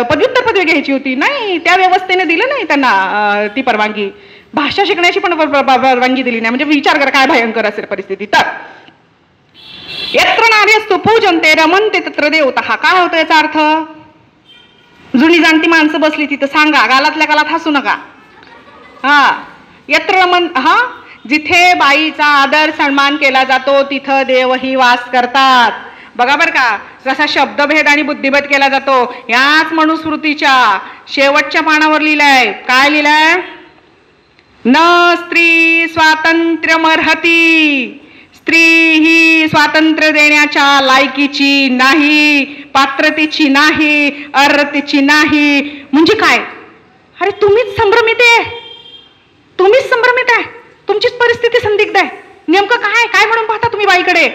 पदव्युत्तर पदवी घ्यायची होती. नाही, त्या व्यवस्थेने दिलं नाही त्यांना ती परवानगी. भाषा शिकण्याची पण परवानगी दिली नाही. म्हणजे विचार करा काय भयंकर असेल परिस्थिती. तर यत्र नार्यस्तु पूजन्ते रमन्ते तत्र देवतः. काय होतं याचा अर्थ? जुनी जाणती माणसं बसली तिथं, सांगा, गालातल्या गालात हसू नका. यत्र रमन, जिथे बाईचा आदर सन्मान केला जातो तिथं देवही वास करतात. बघा बरं का, जसा शब्दभेद आणि बुद्धिभेद केला जातो. याच मनुस्मृतीच्या शेवटच्या पानावर लिहिलंय. काय लिहिलंय? न स्त्री स्वातंत्र्यमर्हति. स्त्री ही स्वातंत्र्य देण्याच्या लायकीची नाही, पात्रतेची नाही, अर्हतेची नाही. म्हणजे काय? अरे तुम्हीच संभ्रमित आहे, तुम्हीच संभ्रमित आहे, तुमचीच परिस्थिती संदिग्ध आहे. नेमकं काय काय म्हणून पाहता तुम्ही बाईकडे?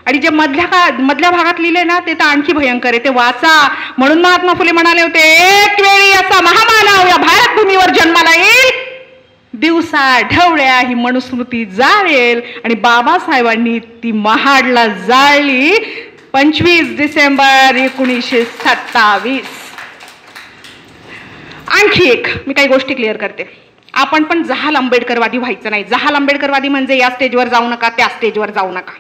आणि जे मधल्या भागात लिहिले ना, ते तर आणखी भयंकर आहे. ते वाचा. म्हणून महात्मा फुले म्हणाले होते, एक वेळी असा महामानव या भारत भूमीवर जन्माला येईल, दिवसा ढवळ्या ही मनुस्मृती जाळेल. आणि बाबासाहेबांनी ती महाडला जाळली 25 डिसेंबर 1927. आणखी एक मी काही गोष्टी क्लिअर करते. आपण पण जहाल आंबेडकरवादी व्हायचं नाही. जहाल आंबेडकरवादी म्हणजे या स्टेजवर जाऊ नका, त्या स्टेजवर जाऊ नका.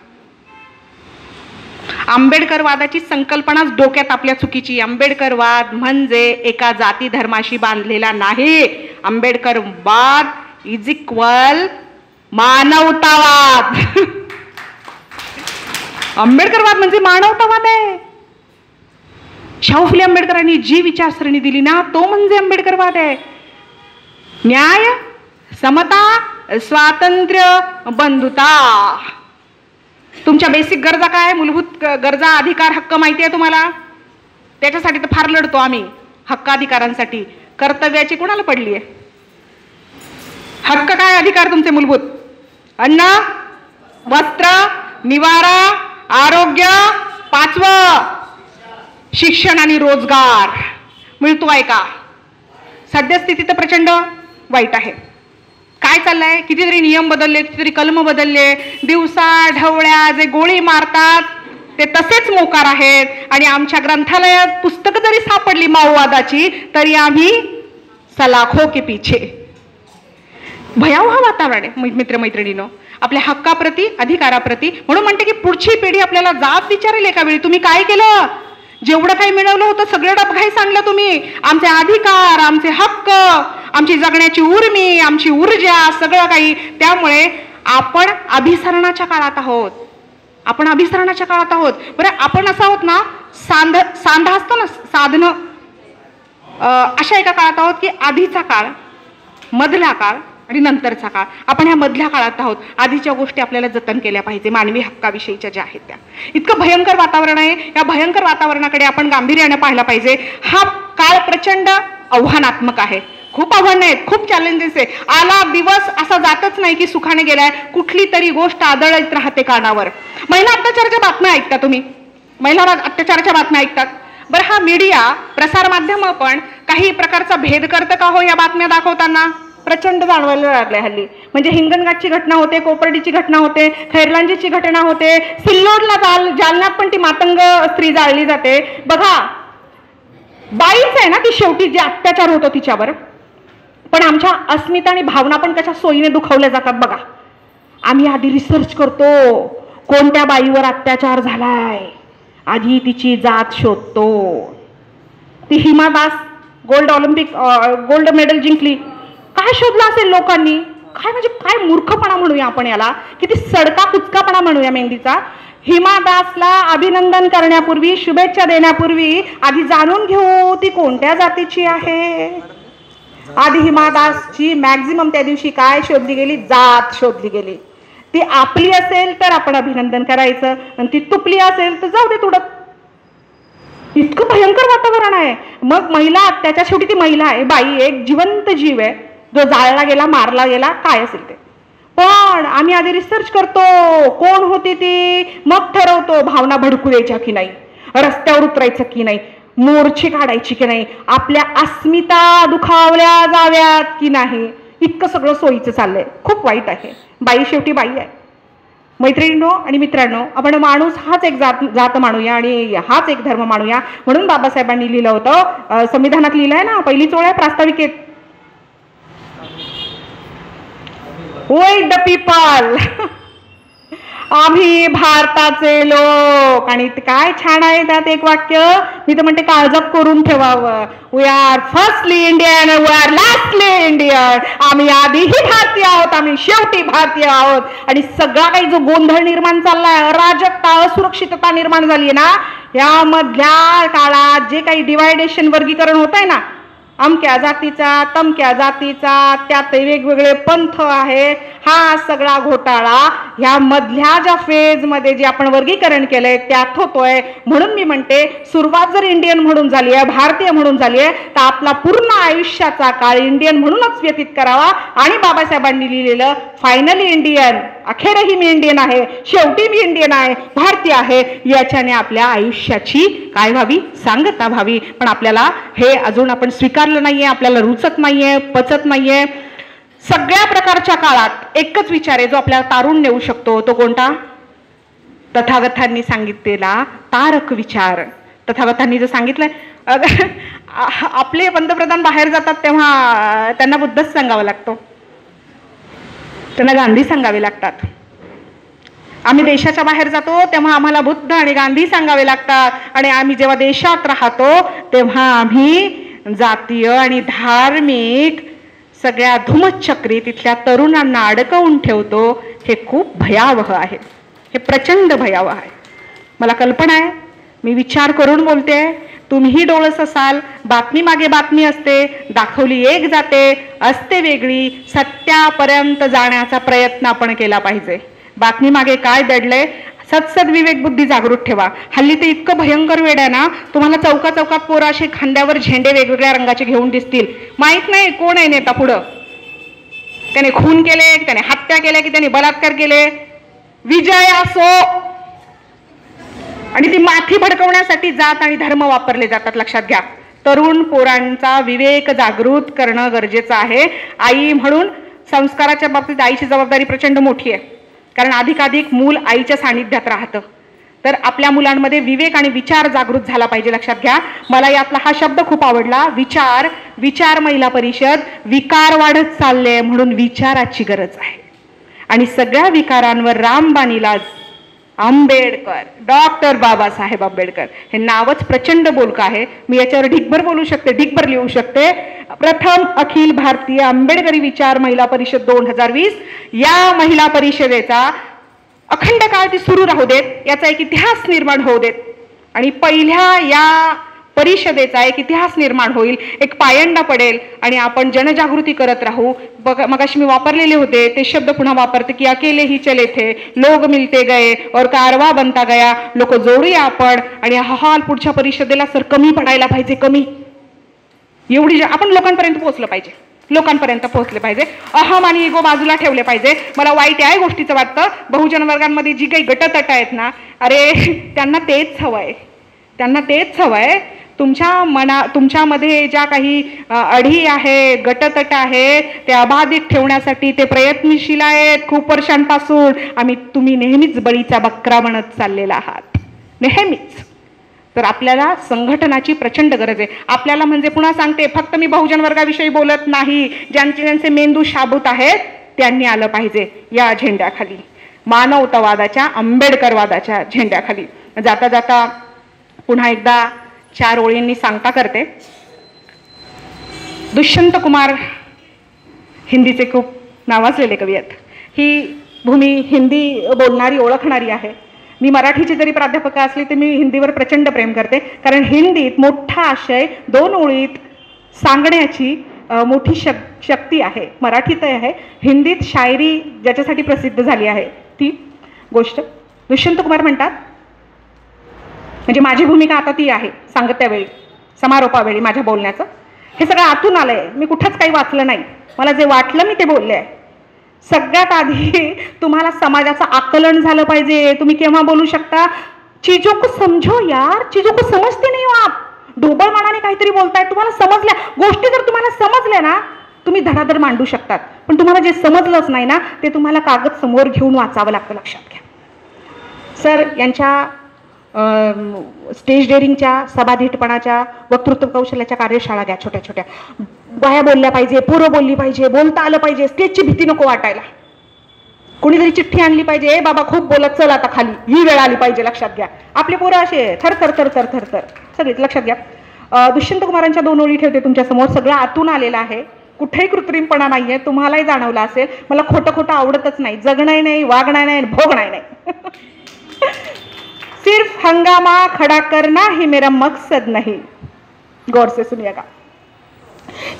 आंबेडकरवादाची संकल्पनाच डोक्यात आपल्या चुकीची. आंबेडकरवाद म्हणजे एका जाती धर्माशी बांधलेला नाही. आंबेडकरवाद इज इक्वल मानवतावाद. आंबेडकरवाद म्हणजे मानवतावाद आहे. शाहू फुले आंबेडकरांनी जी विचारसरणी दिली ना, तो म्हणजे आंबेडकरवाद आहे. न्याय, समता, स्वातंत्र्य, बंधुता. तुमच्या बेसिक गरजा काय? मूलभूत गरजा, अधिकार, हक्क माहिती आहे तुम्हाला? त्याच्यासाठी तर फार लढतो आम्ही, हक्काधिकारांसाठी. कर्तव्याची कोणाला पडली आहे? हक्क काय? अधिकार तुमचे मूलभूत: अन्न, वस्त्र, निवारा, आरोग्य, 5वं शिक्षण आणि रोजगार. मिळतो आहे का? सद्यस्थिती तर प्रचंड वाईट आहे. काय चाललंय? कितीतरी नियम बदलले, कितीतरी कलम बदलले. दिवसा ढवळ्या जे गोळी मारतात ते तसेच मोकार आहेत. आणि आमच्या ग्रंथालयात पुस्तकं जरी सापडली माओवादाची, तरी आम्ही सलाखों के पीछे. भयावह वातावरण आहे मित्रमैत्रिणींनो आपल्या हक्काप्रती, अधिकाराप्रती. म्हणून म्हणते की पुढची पिढी आपल्याला जाब विचारेल एका वेळी, तुम्ही काय केलं? जेवढं काही मिळवलं होतं सगळं डबघाईस आणलं तुम्ही. आमचे अधिकार, आमचे हक्क, आमची जगण्याची उर्मी, आमची ऊर्जा, सगळं काही. त्यामुळे आपण अभिसरणाच्या काळात आहोत. आपण अभिसरणाच्या काळात आहोत. बरं, आपण असं आहोत ना, सांधा असतो ना, साधनं, अशा एका काळात आहोत की आधीचा काळ, मधला काळ आणि नंतरचा काळ. आपण ह्या मधल्या काळात आहोत. आधीच्या गोष्टी आपल्याला जतन केल्या पाहिजे, मानवी हक्काविषयीच्या ज्या आहेत त्या. इतकं भयंकर वातावरण आहे. या भयंकर वातावरणाकडे आपण गांभीर्याने पाहायला पाहिजे. हा काळ प्रचंड आव्हानात्मक आहे. खूप आव्हानं आहेत, खूप चॅलेंजेस आहे. आला दिवस असा जातच नाही की सुखाने गेलाय. कुठली तरी गोष्ट आदळत राहते कानावर. महिला अत्याचाराच्या बातम्या ऐकता तुम्ही? महिला अत्याचाराच्या बातम्या ऐकतात. बरं, हा मीडिया, प्रसारमाध्यम पण काही प्रकारचा भेद करतं का हो या बातम्या दाखवताना? प्रचंड जाणवायला लागले हल्ली. म्हणजे हिंगणघाटची घटना होते, कोपर्डीची घटना होते, खैरलांजीची घटना होते, सिल्लोडला जालन्यात पण ती मातंग स्त्री जाळली जाते. बघा, बाईच आहे ना ती शेवटी, जे अत्याचार होतो तिच्यावर. पण आमच्या अस्मिता आणि भावना पण कशा सोयीने दुखावल्या जातात बघा. आम्ही आधी रिसर्च करतो, कोणत्या बाईवर अत्याचार झालाय, आधी तिची जात शोधतो. ती हिमा दास गोल्ड मेडल जिंकली. काय शोधलं असेल लोकांनी? काय म्हणजे काय मूर्खपणा म्हणूया आपण याला, किती सडका कुचकापणा म्हणूया मेंढीचा. हिमा दासला अभिनंदन करण्यापूर्वी, शुभेच्छा देण्यापूर्वी आधी जाणून घेऊ ती कोणत्या जातीची आहे. आधी हिमा दासची मॅक्झिमम त्या दिवशी काय शोधली गेली? जात शोधली गेली. ती आपली असेल तर आपण अभिनंदन करायचं, आणि ती तुपली असेल तर जाऊ दे तुडत. इतकं भयंकर वातावरण आहे. मग महिला, त्याच्या शेवटी ती महिला आहे, बाई एक जिवंत जीव आहे, जो जाळला गेला, मारला गेला, काय असेल ते. पण आम्ही आधी रिसर्च करतो, कोण होती ती, मग ठरवतो भावना भडकू द्यायच्या की नाही, रस्त्यावर उतरायचं की नाही, मोर्चे काढायची की नाही, आपल्या अस्मिता दुखावल्या जाव्यात की नाही. इतकं सगळं सोयीचं चाललंय. खूप वाईट आहे. बाई शेवटी बाई आहे. मैत्रिणींनो आणि मित्रांनो, आपण माणूस हाच एक जात मानूया आणि हाच एक धर्म मानूया. म्हणून बाबासाहेबांनी लिहिलं होतं, संविधानात लिहिलंय ना, पहिली ओळ आहे प्रास्ताविकेत, वी द पीपल, आम्ही भारताचे लोक. आणि काय छान आहे त्यात एक वाक्य, मी तर म्हणते काळजात करून ठेवावं, we are firstly Indian, we are lastly Indian. आम्ही आधीही भारतीय आहोत, आम्ही शेवटी भारतीय आहोत. आणि सगळा काही जो गोंधळ निर्माण चाललाय, अराजकता, असुरक्षितता निर्माण झाली आहे ना, यामधल्या काळात जे काही डिवायडेशन, वर्गीकरण होत आहे ना, अमक्या जातीचा तमक्या जातीचा, त्यात वेगवेगळे पंथ आहे, हा सगळा घोटाळा ह्या मधल्या ज्या फेजमध्ये जे आपण वर्गीकरण केलंय त्यात होतोय. म्हणून मी म्हणते, सुरुवात जर इंडियन म्हणून झाली आहे, भारतीय म्हणून झाली आहे, तर आपला पूर्ण आयुष्याचा काळ इंडियन म्हणूनच व्यतीत करावा. आणि बाबासाहेबांनी लिहिलेलं फायनली इंडियन, अखेरही मी इंडियन आहे, शेवटी मी इंडियन आहे, भारतीय आहे, याच्याने आपल्या आयुष्याची काय व्हावी, सांगता व्हावी. पण आपल्याला हे अजून आपण स्वीकारलं नाहीये, आपल्याला रुचत नाहीये, पचत नाहीये. सगळ्या प्रकारच्या काळात एकच विचार आहे जो आपल्याला तारून नेऊ शकतो. तो कोणता? तथागतांनी सांगितलेला तारक विचार. तथागतांनी जर सांगितलंय, आपले पंतप्रधान बाहेर जातात तेव्हा त्यांना बुद्धच सांगावं लागतो, त्यांना गांधी सांगावे लागतात. आम्ही देशाच्या बाहेर जातो तेव्हा आम्हाला बुद्ध आणि गांधी सांगावे लागतात. आणि आम्ही जेव्हा देशात राहतो तेव्हा आम्ही जातीय आणि धार्मिक सगळ्या धुमचक्री तिथल्या तरुणांना अडकवून ठेवतो. हे खूप भयावह आहे, हे प्रचंड भयावह आहे. मला कल्पना आहे, मी विचार करून बोलते. तुम्हीही डोळस असाल. बातमी मागे बातमी असते, दाखवली एक जाते, असते वेगळी. सत्यापर्यंत जाण्याचा प्रयत्न आपण केला पाहिजे. बातमी मागे काय दडलंय, सत्सद विवेक बुद्धी जागृत ठेवा. हल्ली ते इतकं भयंकर वेड आहे ना, तुम्हाला चौका चौकात पोरं असे खांद्यावर झेंडे वेगवेगळ्या रंगाचे घेऊन दिसतील. माहित नाही कोण आहे नेता पुढं. त्याने खून केले, त्याने हत्या केल्या, की त्याने बलात्कार केले. विजय असो. आणि ती माथी भडकवण्यासाठी जात आणि धर्म वापरले जातात. लक्षात घ्या. तरुण पोरांचा विवेक जागृत करणं गरजेचं आहे. आई म्हणून संस्काराच्या बाबतीत आईची जबाबदारी प्रचंड मोठी आहे. कारण अधिकाधिक मूल आईच्या सानिध्यात राहतं. तर आपल्या मुलांमध्ये विवेक आणि विचार जागृत झाला पाहिजे. लक्षात घ्या. मला यातला हा शब्द खूप आवडला, विचार. विचार महिला परिषद. विकार वाढत चालले म्हणून विचाराची गरज आहे. आणि सगळ्या विकारांवर रामबाण इलाज आंबेडकर, डॉक्टर बाबासाहेब आंबेडकर. हे नावच प्रचंड बोलकं आहे. मी याच्यावर ढिगभर बोलू शकते, ढिगभर लिहू शकते. प्रथम अखिल भारतीय आंबेडकरी विचार महिला परिषद 2020. या महिला परिषदेचा अखंड काळ ती सुरू राहू देत, याचा एक इतिहास निर्माण होऊ देत. आणि पहिल्या या परिषदेचा एक इतिहास निर्माण होईल, एक पायंडा पडेल आणि आपण जनजागृती करत राहू. मगाशी मी वापरलेले होते ते शब्द पुन्हा वापरते की अकेले ही चले थे, लोग मिलते गए और कारवा बनता गया. लोक जोडूया आपण. आणि हा हॉल पुढच्या परिषदेला सर कमी पडायला पाहिजे, कमी. एवढी आपण लोकांपर्यंत पोहोचलं पाहिजे, लोकांपर्यंत पोहोचले पाहिजे. अहम आणि इगो बाजूला ठेवले पाहिजे. मला वाईट या गोष्टीचं वाटतं, बहुजन वर्गांमध्ये जी काही गटतट आहेत ना, अरे त्यांना तेच हवंय, त्यांना तेच हवंय. तुमच्यामध्ये ज्या काही अढी आहे, गटतट आहे, ते अबाधित ठेवण्यासाठी ते प्रयत्नशील आहेत खूप वर्षांपासून. तुम्ही नेहमीच बळीचा बकरा बनत चाललेला आहात, नेहमीच. तर आपल्याला संघटनाची प्रचंड गरज आहे. आपल्याला म्हणजे पुन्हा सांगते, फक्त मी बहुजन वर्गाविषयी बोलत नाही. ज्यांचे मेंदू शाबूत आहेत त्यांनी आलं पाहिजे या झेंड्याखाली, मानवतावादाच्या, आंबेडकरवादाच्या झेंड्याखाली. जाता जाता पुन्हा एकदा 4 ओळींनी सांगता करते. दुष्यंत कुमार हिंदीचे खूप नावाजलेले कवी आहेत. ही भूमी हिंदी बोलणारी, ओळखणारी आहे. मी मराठीची जरी प्राध्यापक असली तर मी हिंदीवर प्रचंड प्रेम करते. कारण हिंदीत मोठा आशय 2 ओळीत सांगण्याची मोठी शक्ती आहे. मराठीत आहे, हिंदीत शायरी ज्याच्यासाठी प्रसिद्ध झाली आहे ती गोष्ट. दुष्यंत कुमार म्हणतात, म्हणजे माझी भूमिका आता ती आहे सांगत्यावेळी, समारोपावेळी माझ्या बोलण्याचं. हे सगळं आतून आलंय, मी कुठंच काही वाचलं नाही. मला जे वाटलं मी ते बोलले आहे. सगळ्यात आधी तुम्हाला समाजाचं आकलन झालं पाहिजे. तुम्ही केव्हा बोलू शकता, चीजों को समझो यार, चीजों को समजते नाही हो आप. ढोबळ मनाने काहीतरी बोलताय, तुम्हाला समजल्या गोष्टी जर तुम्हाला समजल्या ना तुम्ही धडाधड मांडू शकतात. पण तुम्हाला जे समजलंच नाही ना ते तुम्हाला कागद समोर घेऊन वाचावं लागतं, लक्षात घ्या. सर यांच्या स्टेज डेअरिंगच्या, सभाधीटपणाच्या, वक्तृत्व कौशल्याच्या कार्यशाळा घ्या छोट्या छोट्या. बाया बोलल्या पाहिजे, पोरं बोलली पाहिजे, बोलता आलं पाहिजे, स्टेजची भीती नको वाटायला. कोणीतरी चिठ्ठी आणली पाहिजे, ए बाबा खूप बोलत चल आता खाली, ही वेळ आली पाहिजे, लक्षात घ्या. आपले पोरं असे थर थर थर थर थर थर सगळीच, लक्षात घ्या. दुष्यंत कुमारांच्या 2 ओळी ठेवते तुमच्या समोर. सगळं आतून आलेलं आहे, कुठेही कृत्रिमपणा नाहीये. तुम्हालाही जाणवलं असेल. मला खोटं खोटं आवडतच नाही, जगणं नाही, वागणं नाही, भोगणं नाही. सिर्फ हंगामा खड़ा करना ही मेरा मकसद नहीं. गौर से सुनिएगा.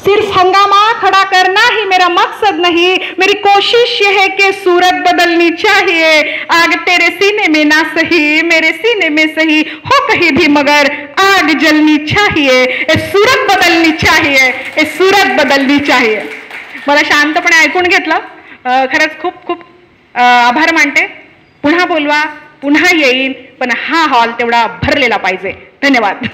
सिर्फ हंगामा खड़ा करना ही मेरा मकसद नहीं, मेरी कोशिश ये है कि सूरत बदलनी चाहिए. आग तेरे सीने में ना सही, मेरे सीने में सही, हो कहीं भी मगर आग जलनी चाहिए. सूरत बदलनी चाहिए, सूरत बदलनी चाहिए. मला शांतपणे ऐकून घेतलं. खरंच खूप खूप आभार मानते. पुन्हा बोलवा, पुन्हा येईन, पण हा हॉल तेवढा भरलेला पाहिजे. धन्यवाद.